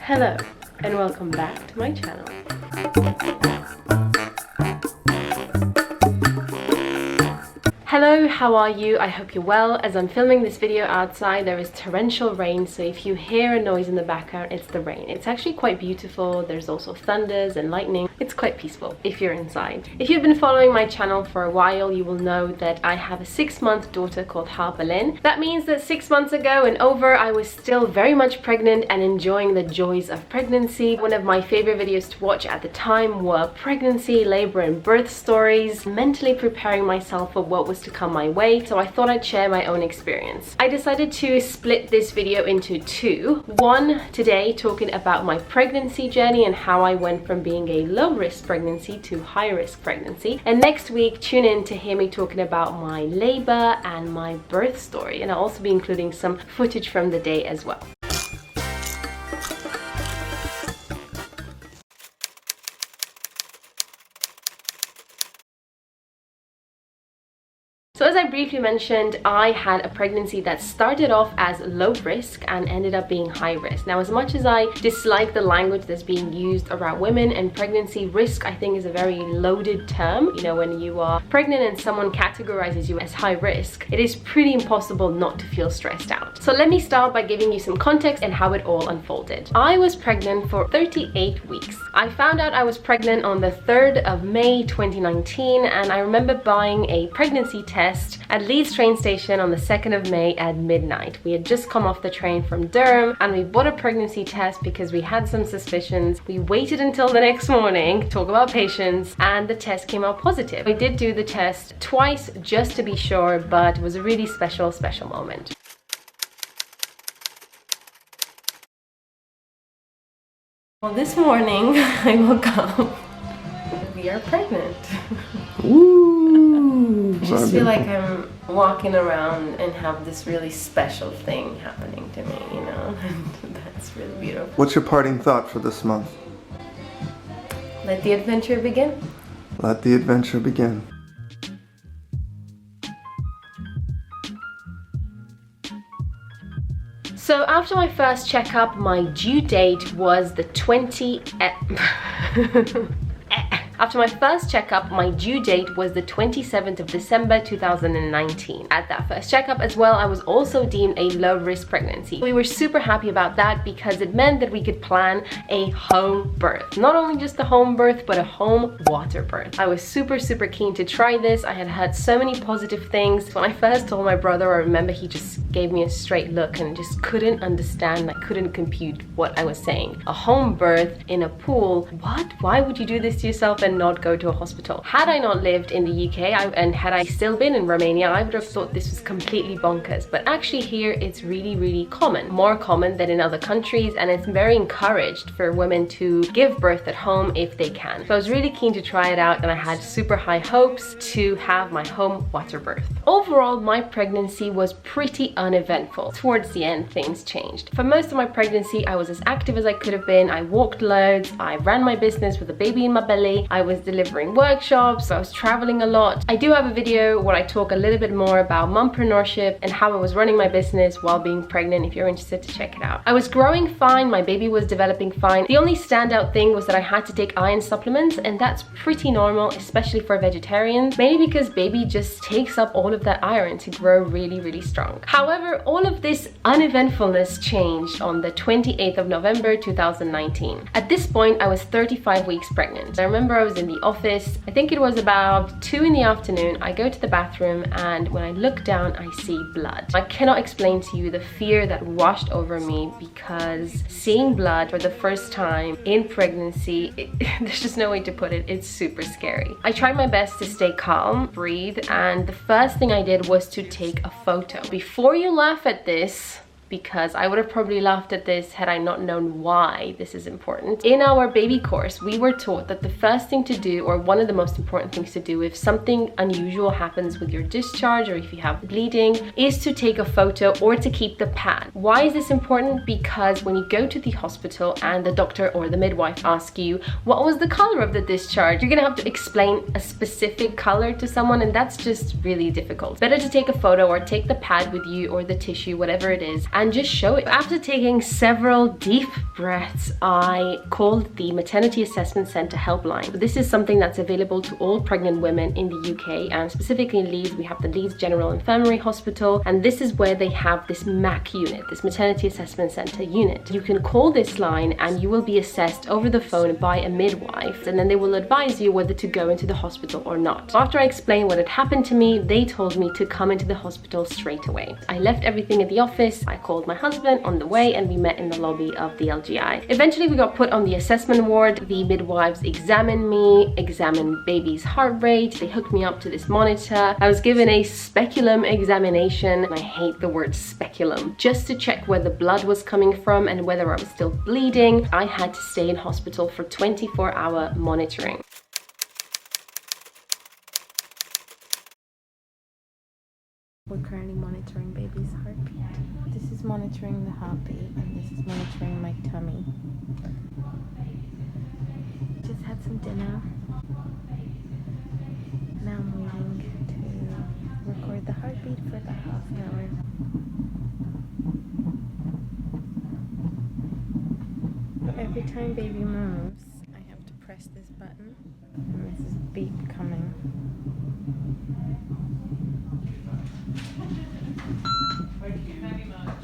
Hello and welcome back to my channel. Hello, how are you? I hope you're well. As I'm filming this video outside, there is torrential rain, so if you hear a noise in the background, it's the rain. It's actually quite beautiful. There's also thunders and lightning. It's quite peaceful if you're inside. If you've been following my channel for a while, you will know that I have a 6-month daughter called Harper-Lynn. That means that 6 months ago and over, I was still very much pregnant and enjoying the joys of pregnancy. One of my favorite videos to watch at the time were pregnancy, labor and birth stories, mentally preparing myself for what was to come my way, so I thought I'd share my own experience. I decided to split this video into two. One today talking about my pregnancy journey and how I went from being a low-risk pregnancy to high-risk pregnancy, and next week tune in to hear me talking about my labor and my birth story, and I'll also be including some footage from the day as well. So as I briefly mentioned, I had a pregnancy that started off as low risk and ended up being high risk. Now, as much as I dislike the language that's being used around women and pregnancy, risk I think is a very loaded term. You know, when you are pregnant and someone categorizes you as high risk, it is pretty impossible not to feel stressed out. So let me start by giving you some context and how it all unfolded. I was pregnant for 38 weeks. I found out I was pregnant on the 3rd of May 2019, and I remember buying a pregnancy test at Leeds train station on the 2nd of May at midnight. We had just come off the train from Durham and we bought a pregnancy test because we had some suspicions. We waited until the next morning, talk about patience, and the test came out positive. We did do the test twice just to be sure, but it was a really special moment. Well, this morning I woke up. We are pregnant. Ooh, I just feel like I'm walking around and have this really special thing happening to me, you know? That's really beautiful. What's your parting thought for this month? Let the adventure begin. Let the adventure begin. So after my first checkup, my due date was the 20th. After my first checkup, my due date was the 27th of December 2019. At that first checkup as well, I was also deemed a low-risk pregnancy. We were super happy about that because it meant that we could plan a home birth. Not only just a home birth, but a home water birth. I was super keen to try this. I had heard so many positive things. When I first told my brother, I remember he just gave me a straight look and just couldn't understand, I couldn't compute what I was saying. A home birth in a pool? What? Why would you do this to yourself and not go to a hospital? Had I not lived in the UK and had I still been in Romania, I would have thought this was completely bonkers. But actually here it's really common, more common than in other countries, and it's very encouraged for women to give birth at home if they can. So I was really keen to try it out, and I had super high hopes to have my home water birth. Overall, my pregnancy was pretty uneventful. Towards the end, things changed. For most of my pregnancy, I was as active as I could have been. I walked loads, I ran my business with a baby in my belly, I was delivering workshops, I was traveling a lot. I do have a video where I talk a little bit more about mompreneurship and how I was running my business while being pregnant, if you're interested to check it out. I was growing fine, my baby was developing fine. The only standout thing was that I had to take iron supplements, and that's pretty normal, especially for vegetarians, mainly because baby just takes up all of that iron to grow really strong. However, all of this uneventfulness changed on the 28th of November 2019. At this point, I was 35 weeks pregnant. I remember I was in the office. I think it was about 2 in the afternoon. I go to the bathroom, and when I look down, I see blood. I cannot explain to you the fear that washed over me, because seeing blood for the first time in pregnancy, there's just no way to put it. It's super scary. I tried my best to stay calm, breathe, and the first thing I did was to take a photo. Before you laugh at this, because I would have probably laughed at this had I not known why this is important. In our baby course, we were taught that the first thing to do, or one of the most important things to do if something unusual happens with your discharge or if you have bleeding, is to take a photo or to keep the pad. Why is this important? Because when you go to the hospital and the doctor or the midwife ask you, what was the color of the discharge? You're gonna have to explain a specific color to someone, and that's just really difficult. Better to take a photo or take the pad with you or the tissue, whatever it is, and just show it. After taking several deep breaths, I called the Maternity Assessment Centre helpline. This is something that's available to all pregnant women in the UK, and specifically in Leeds, we have the Leeds General Infirmary Hospital, and this is where they have this MAC unit, this Maternity Assessment Centre unit. You can call this line and you will be assessed over the phone by a midwife, and then they will advise you whether to go into the hospital or not. After I explained what had happened to me, they told me to come into the hospital straight away. I left everything at the office, I called my husband on the way, and we met in the lobby of the LGI. Eventually we got put on the assessment ward. The midwives examined me, examined baby's heart rate, they hooked me up to this monitor. I was given a speculum examination, and I hate the word speculum, just to check where the blood was coming from and whether I was still bleeding. I had to stay in hospital for 24-hour monitoring. We're currently monitoring baby's heartbeat. This is monitoring the heartbeat, and this is monitoring my tummy. Just had some dinner. Now I'm waiting to record the heartbeat for about half an hour. Every time baby moves, I have to press this button, and this is beep coming. Thank you very much.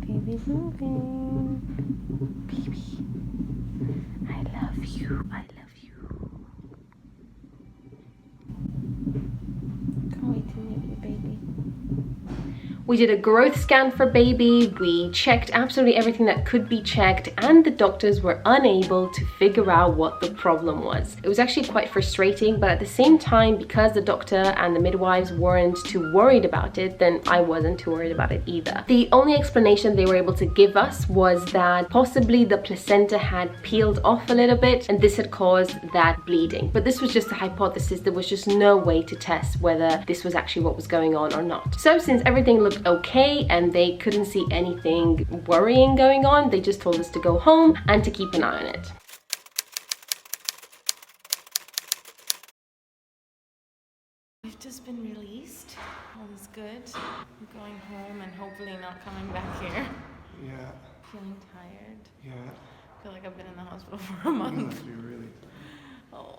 Baby's moving. Baby, I love you. I love you. Can't wait to meet you, baby. We did a growth scan for baby, we checked absolutely everything that could be checked, and the doctors were unable to figure out what the problem was. It was actually quite frustrating, but at the same time, because the doctor and the midwives weren't too worried about it, then I wasn't too worried about it either. The only explanation they were able to give us was that possibly the placenta had peeled off a little bit, and this had caused that bleeding. But this was just a hypothesis. There was just no way to test whether this was actually what was going on or not. So since everything looked okay and they couldn't see anything worrying going on, they just told us to go home and to keep an eye on it. We've just been released. All is good. I'm going home and hopefully not coming back here. Yeah. Feeling tired. Yeah. I feel like I've been in the hospital for a month. You must be really. Oh.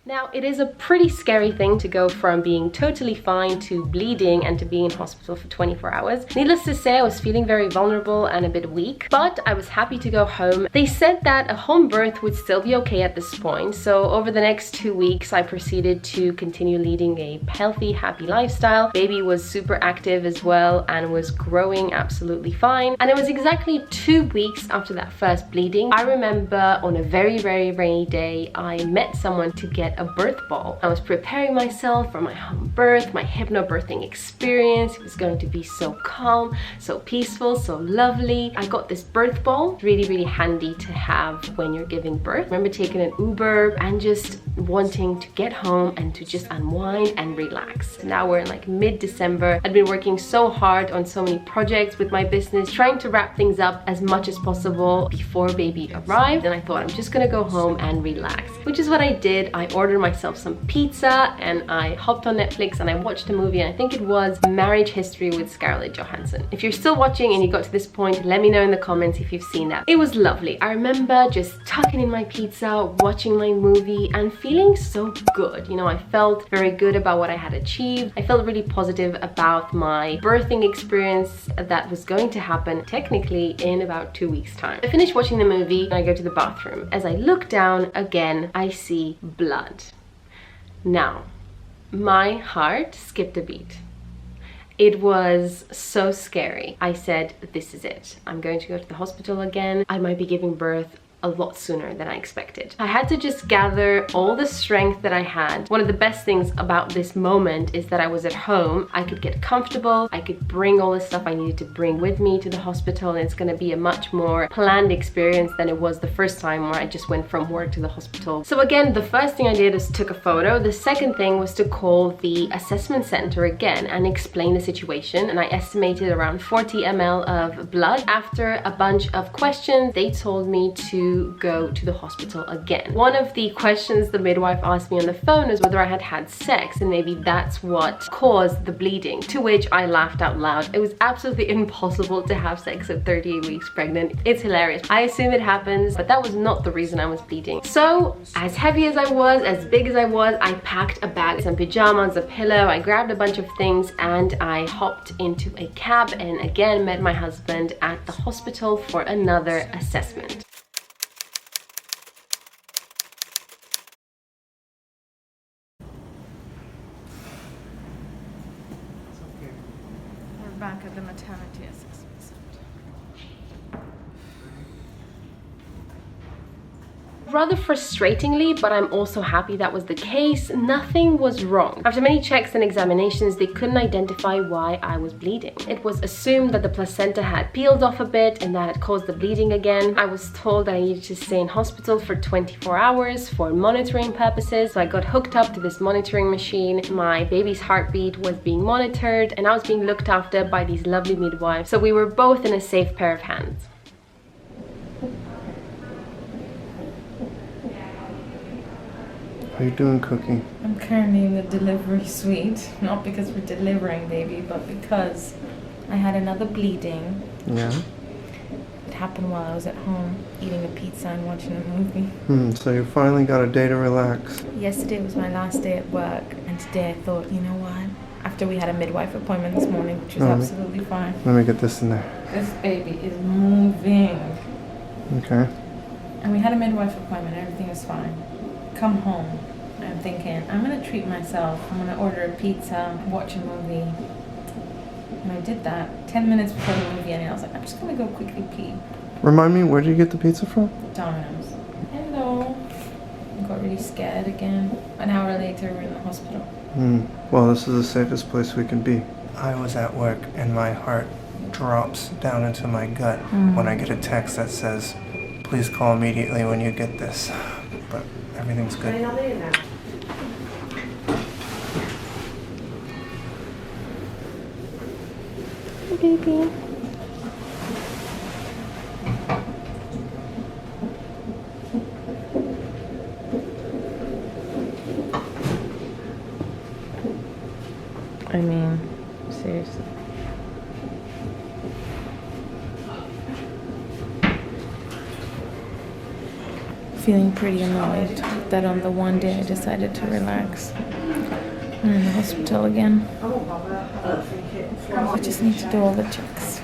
Now, it is a pretty scary thing to go from being totally fine to bleeding and to being in hospital for 24 hours. Needless to say, I was feeling very vulnerable and a bit weak, but I was happy to go home. They said that a home birth would still be okay at this point, so over the next 2 weeks, I proceeded to continue leading a healthy, happy lifestyle. Baby was super active as well and was growing absolutely fine. And it was exactly 2 weeks after that first bleeding. I remember on a very, very rainy day, I met someone to get a birth ball. I was preparing myself for my home birth, my hypnobirthing experience. It was going to be so calm, so peaceful, so lovely. I got this birth ball, really, really handy to have when you're giving birth. I remember taking an Uber and just wanting to get home and to just unwind and relax. Now we're in like mid-December. I'd been working so hard on so many projects with my business, trying to wrap things up as much as possible before baby arrived, and I thought I'm just gonna go home and relax, which is what I did. I ordered myself some pizza and I hopped on Netflix and I watched a movie, and I think it was Marriage History with Scarlett Johansson. If you're still watching and you got to this point, let me know in the comments if you've seen that. It was lovely. I remember just tucking in my pizza, watching my movie and feeling so good. You know, I felt very good about what I had achieved. I felt really positive about my birthing experience that was going to happen technically in about 2 weeks time. I finished watching the movie and I go to the bathroom. As I look down again, I see blood. Now, my heart skipped a beat. It was so scary. I said, this is it. I'm going to go to the hospital again. I might be giving birth a lot sooner than I expected. I had to just gather all the strength that I had. One of the best things about this moment is that I was at home. I could get comfortable. I could bring all the stuff I needed to bring with me to the hospital, and it's gonna be a much more planned experience than it was the first time where I just went from work to the hospital. So again, the first thing I did was took a photo. The second thing was to call the assessment center again and explain the situation, and I estimated around 40 ml of blood. After a bunch of questions, they told me to to go to the hospital again. One of the questions the midwife asked me on the phone was whether I had had sex, and maybe that's what caused the bleeding, to which I laughed out loud. It was absolutely impossible to have sex at 38 weeks pregnant. It's hilarious. I assume it happens, but that was not the reason I was bleeding. So as heavy as I was, as big as I was, I packed a bag, some pajamas, a pillow, I grabbed a bunch of things, and I hopped into a cab and again met my husband at the hospital for another assessment. We're back at the maternity assessment center. Rather frustratingly, but I'm also happy that was the case, nothing was wrong. After many checks and examinations, they couldn't identify why I was bleeding. It was assumed that the placenta had peeled off a bit and that had caused the bleeding again. I was told that I needed to stay in hospital for 24 hours for monitoring purposes, so I got hooked up to this monitoring machine. My baby's heartbeat was being monitored and I was being looked after by these lovely midwives, so we were both in a safe pair of hands. How you doing cooking? I'm currently in the delivery suite, not because we're delivering baby, but because I had another bleeding. Yeah? It happened while I was at home eating a pizza and watching a movie. So you finally got a day to relax. Yesterday was my last day at work, and today I thought, you know what? After we had a midwife appointment this morning, which was absolutely fine. Let me get this in there. This baby is moving. Okay. And we had a midwife appointment, everything was fine. Come home, I'm thinking, I'm gonna treat myself. I'm gonna order a pizza, watch a movie. And I did that 10 minutes before the movie ended. I was like, I'm just gonna go quickly pee. Remind me, where did you get the pizza from? Domino's. Hello. I got really scared again. An hour later, we're in the hospital. Well, this is the safest place we can be. I was at work and my heart drops down into my gut when I get a text that says, please call immediately when you get this. But everything's good. Hey, baby. I mean, seriously. Feeling pretty annoyed that on the one day I decided to relax, I'm in the hospital again. I just need to do all the checks.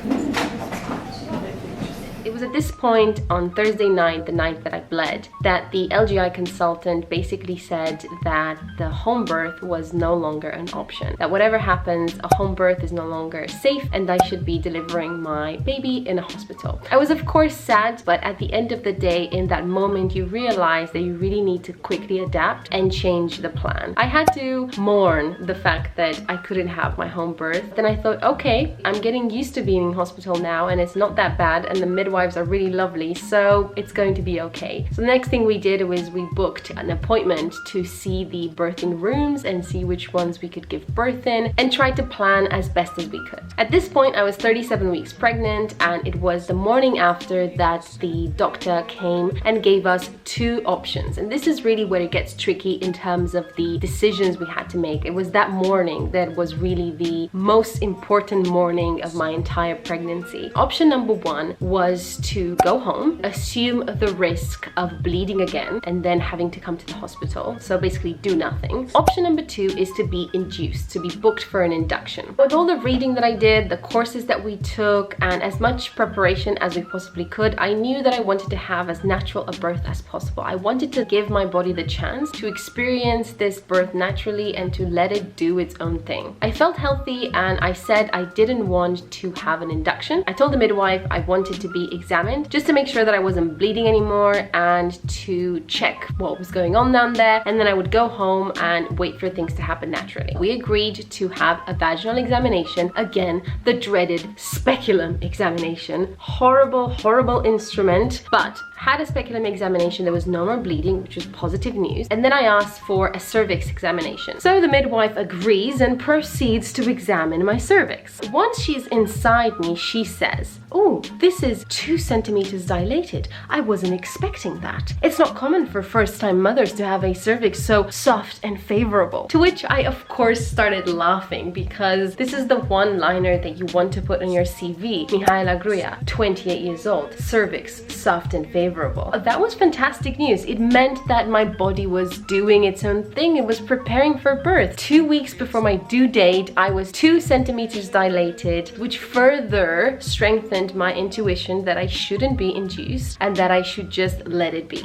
It was at this point on Thursday night, the night that I bled, that the LGI consultant basically said that the home birth was no longer an option. That whatever happens, a home birth is no longer safe and I should be delivering my baby in a hospital. I was of course sad, but at the end of the day, in that moment, you realize that you really need to quickly adapt and change the plan. I had to mourn the fact that I couldn't have my home birth. Then I thought, okay, I'm getting used to being in hospital now and it's not that bad and the midwives are really lovely, so it's going to be okay. So the next thing we did was we booked an appointment to see the birthing rooms and see which ones we could give birth in and try to plan as best as we could. At this point, I was 37 weeks pregnant and it was the morning after that the doctor came and gave us two options. And this is really where it gets tricky in terms of the decisions we had to make. It was that morning that was really the most important morning of my entire pregnancy. Option number one was to go home, assume the risk of bleeding again and then having to come to the hospital, so basically do nothing. Option number two is to be induced, to be booked for an induction. With all the reading that I did, the courses that we took, and as much preparation as we possibly could, I knew that I wanted to have as natural a birth as possible. I wanted to give my body the chance to experience this birth naturally and to let it do its own thing. I felt healthy and I said I didn't want to have an induction. I told the midwife I wanted to be examined just to make sure that I wasn't bleeding anymore and to check what was going on down there, and then I would go home and wait for things to happen naturally. We agreed to have a vaginal examination, again the dreaded speculum examination. Horrible instrument, but had a speculum examination. There was no more bleeding, which was positive news. And then I asked for a cervix examination. So the midwife agrees and proceeds to examine my cervix. Once she's inside me, she says, "Oh, this is 2 centimeters dilated. I wasn't expecting that. It's not common for first-time mothers to have a cervix so soft and favorable." To which I, of course, started laughing, because this is the one-liner that you want to put on your CV. Mihaela Gruja, 28 years old, cervix soft and favorable. That was fantastic news. It meant that my body was doing its own thing. It was preparing for birth. 2 weeks before my due date, I was 2 centimeters dilated, which further strengthened my intuition that I shouldn't be induced and that I should just let it be.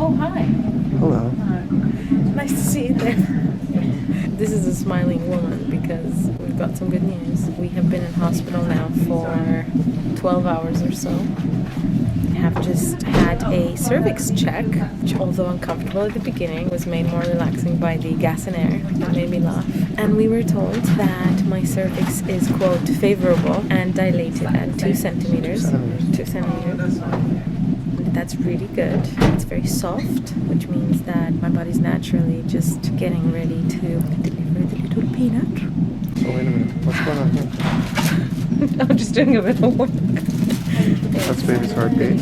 Oh, hi. Hello. Nice to see you there. This is a smiling woman because we've got some good news. We have been in hospital now for 12 hours or so. We have just had a cervix check, which, although uncomfortable at the beginning, was made more relaxing by the gas and air. That made me laugh. And we were told that my cervix is, quote, favorable and dilated at 2 centimeters. 2 centimeters. That's really good. It's very soft, which means that my body's naturally just getting ready to deliver the little peanut. So wait a minute, what's going on here? I'm just doing a bit of work. That's baby's heartbeat.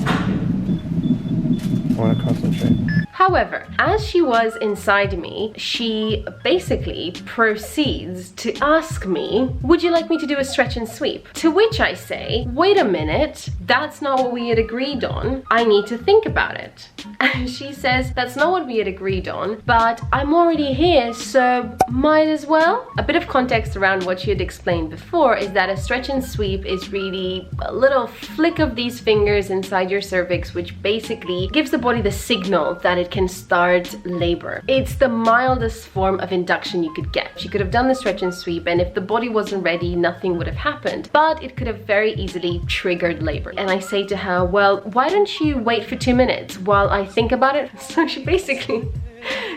I want to concentrate. However, as she was inside me, she basically proceeds to ask me, "Would you like me to do a stretch and sweep?" To which I say, "Wait a minute, that's not what we had agreed on. I need to think about it." And she says, "That's not what we had agreed on, but I'm already here, so might as well." A bit of context around what she had explained before is that a stretch and sweep is really a little flick of these fingers inside your cervix, which basically gives the body the signal that it can start labor. It's the mildest form of induction you could get. She could have done the stretch and sweep, and if the body wasn't ready, nothing would have happened. But it could have very easily triggered labor. And I say to her, "Well, why don't you wait for 2 minutes while I think about it?" So she basically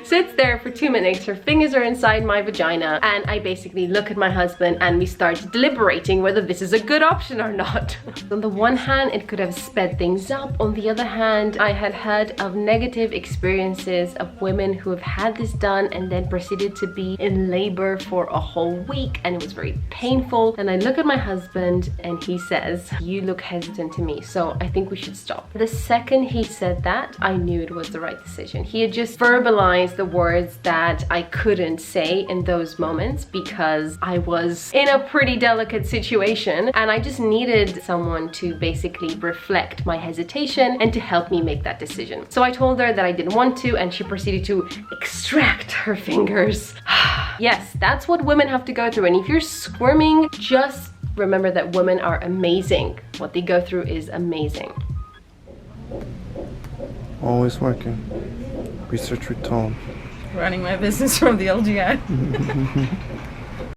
sits there for 2 minutes, her fingers are inside my vagina, and I basically look at my husband and we start deliberating whether this is a good option or not. On the one hand, it could have sped things up. On the other hand, I had heard of negative experiences of women who have had this done and then proceeded to be in labor for a whole week, and it was very painful. And I look at my husband and he says, "You look hesitant to me, so I think we should stop." The second he said that, I knew it was the right decision. He had just verbalized the words that I couldn't say in those moments because I was in a pretty delicate situation, and I just needed someone to basically reflect my hesitation and to help me make that decision. So I told her that I didn't want to, and she proceeded to extract her fingers. Yes, that's what women have to go through, and if you're squirming, just remember that women are amazing. What they go through is amazing. Always working. Research retold. Running my business from the LGI.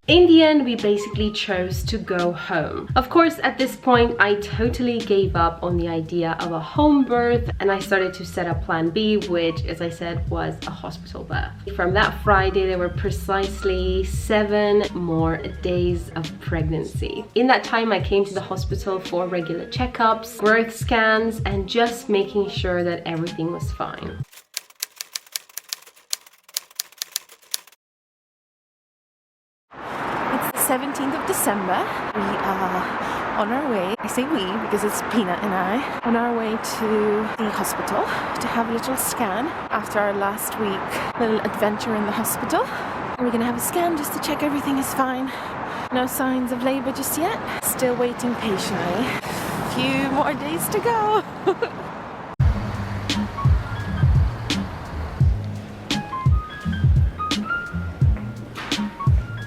In the end, we basically chose to go home. Of course, at this point, I totally gave up on the idea of a home birth, and I started to set up plan B, which, as I said, was a hospital birth. From that Friday, there were precisely 7 more days of pregnancy. In that time, I came to the hospital for regular checkups, birth scans, and just making sure that everything was fine. It's the 17th of December. We are on our way, I say we because it's Peanut and I, on our way to the hospital to have a little scan after our last week little adventure in the hospital. We're gonna have a scan just to check everything is fine. No signs of labor just yet. Still waiting patiently. A few more days to go.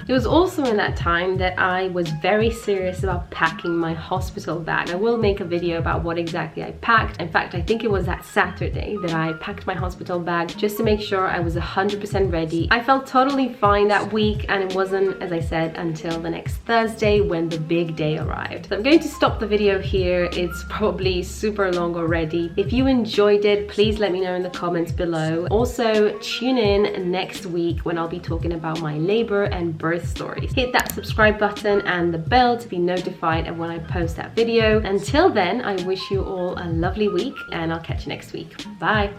It was also in that time that I was very serious about packing my hospital bag. I will make a video about what exactly I packed. In fact, I think it was that Saturday that I packed my hospital bag just to make sure I was 100% ready. I felt totally fine that week, and it wasn't, as I said, until the next Thursday when the big day arrived. So I'm going to stop the video here. It's probably super long already. If you enjoyed it, please let me know in the comments below. Also, tune in next week when I'll be talking about my labor and birth Paris stories. Hit that subscribe button and the bell to be notified of when I post that video. Until then, I wish you all a lovely week and I'll catch you next week. Bye.